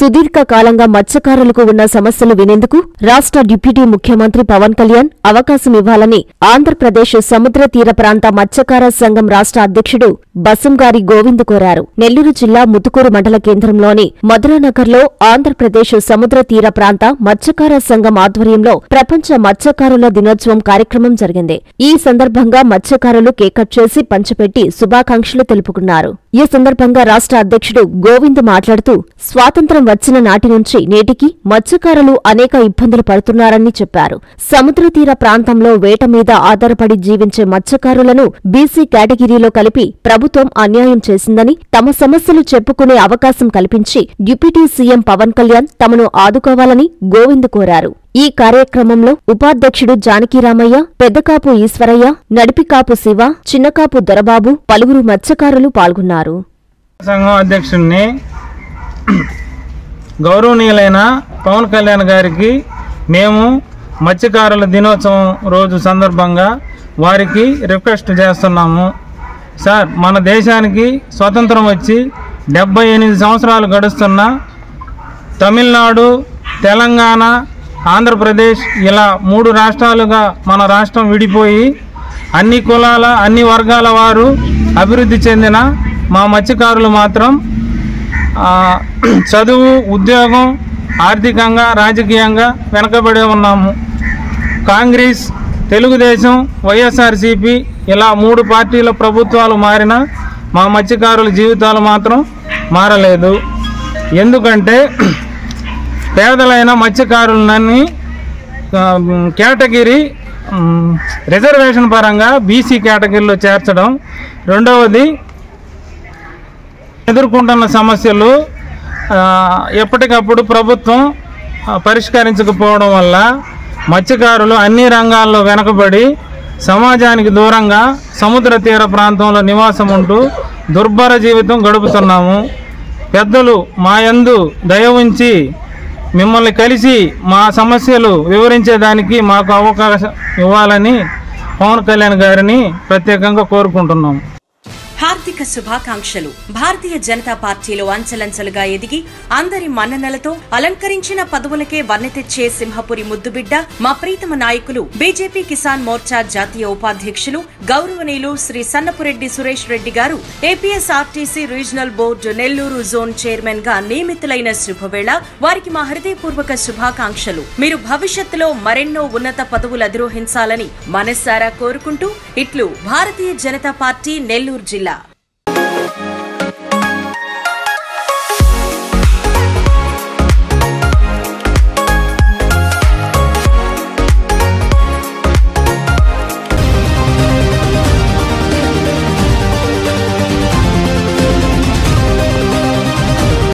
సుదీర్ఘ కాలంగా మత్స్యకారులకు ఉన్న సమస్యలు వినేందుకు రాష్ట్ర డిప్యూటీ ముఖ్యమంత్రి పవన్ కళ్యాణ్ అవకాశం ఇవ్వాలని ఆంధ్రప్రదేశ్ సముద్ర తీర ప్రాంత మత్స్యకార సంఘం రాష్ట్ర అధ్యక్షుడు బసంగారి గోవింద్ కోరారు. నెల్లూరు జిల్లా ముతుకూరు మండల కేంద్రంలోని మధురానగర్లో ఆంధ్రప్రదేశ్ సముద్ర తీర ప్రాంత మత్స్యకార సంఘం ఆధ్వర్యంలో ప్రపంచ మత్స్యకారుల దినోత్సవం కార్యక్రమం జరిగింది. ఈ సందర్భంగా మత్స్యకారులు కేక్ కట్ చేసి పంచిపెట్టి శుభాకాంక్షలు తెలుపుకున్నారు. ఈ సందర్భంగా రాష్ట్ర అధ్యక్షుడు గోవింద్ మాట్లాడుతూ స్వాతంత్ర్యం వచ్చిన నాటి నుంచి నేటికి మత్స్యకారులు అనేక ఇబ్బందులు పడుతున్నారని చెప్పారు. సముద్ర తీర ప్రాంతంలో వేట మీద ఆధారపడి జీవించే మత్స్యకారులను బీసీ కేటగిరీలో కలిపి ప్రభుత్వం అన్యాయం చేసిందని, తమ సమస్యలు చెప్పుకునే అవకాశం కల్పించి డిప్యూటీ సీఎం పవన్ కళ్యాణ్ తమను ఆదుకోవాలని గోవింద్ కోరారు. ఈ కార్యక్రమంలో ఉపాధ్యక్షుడు జానకిరామయ్య, పెద్దకాపు ఈశ్వరయ్య, నడిపికాపు శివ, చిన్నకాపు దొరబాబు, పలువురు మత్స్యకారులు పాల్గొన్నారు. సంఘం అధ్యక్షుడిని గౌరవనీయులైన పవన్ కళ్యాణ్ గారికి మేము మత్స్యకారుల దినోత్సవం రోజు సందర్భంగా వారికి రిక్వెస్ట్ చేస్తున్నాము. సార్, మన దేశానికి స్వతంత్రం వచ్చి 78 సంవత్సరాలు గడుస్తున్న తమిళనాడు, తెలంగాణ, ఆంధ్రప్రదేశ్ ఇలా 3 రాష్ట్రాలుగా మన రాష్ట్రం విడిపోయి అన్ని కులాల, అన్ని వర్గాల వారు అభివృద్ధి చెందిన మా మత్స్యకారులు మాత్రం చదువు, ఉద్యోగం, ఆర్థికంగా, రాజకీయంగా వెనకబడే ఉన్నాము. కాంగ్రెస్, తెలుగుదేశం, వైఎస్ఆర్సీపీ ఇలా 3 పార్టీల ప్రభుత్వాలు మారినా మా మత్స్యకారుల జీవితాలు మాత్రం మారలేదు. ఎందుకంటే పేదలైన మత్స్యకారులని కేటగిరీ రిజర్వేషన్ పరంగా బీసీ కేటగిరీలో చేర్చడం, రెండవది ఎదుర్కొంటున్న సమస్యలు ఎప్పటికప్పుడు ప్రభుత్వం పరిష్కరించకపోవడం వల్ల మత్స్యకారులు అన్ని రంగాల్లో వెనకబడి సమాజానికి దూరంగా సముద్ర తీర ప్రాంతంలో నివాసం ఉంటూ దుర్భర జీవితం గడుపుతున్నాము. పెద్దలు మా యందు దయ ఉంచి మిమ్మల్ని కలిసి మా సమస్యలు వివరించేదానికి మాకు అవకాశం ఇవ్వాలని పవన్ కళ్యాణ్ గారిని ప్రత్యేకంగా కోరుకుంటున్నాము. హార్దిక శుభాకాంక్షలు. భారతీయ జనతా పార్టీలో అంచెలంచెలుగా ఎదిగి అందరి మన్ననలతో అలంకరించిన పదవులకే వన్నె తెచ్చే సింహపురి ముద్దుబిడ్డ మా ప్రీతమ నాయకులు బీజేపీ కిసాన్ మోర్చా జాతీయ ఉపాధ్యక్షులు గౌరవనీయులు శ్రీ సన్నపురెడ్డి సురేష్ రెడ్డి గారు APSRTC regional board Nellore zone chairman గా నియమితులైన శుభవేళ వారికి మా హృదయపూర్వక శుభాకాంక్షలు. మీరు భవిష్యత్తులో మరెన్నో ఉన్నత పదవులు అధిరోహించాలని మనస్సారా కోరుకుంటూ ఇట్లు భారతీయ జనతా పార్టీ నెల్లూరు జిల్లా.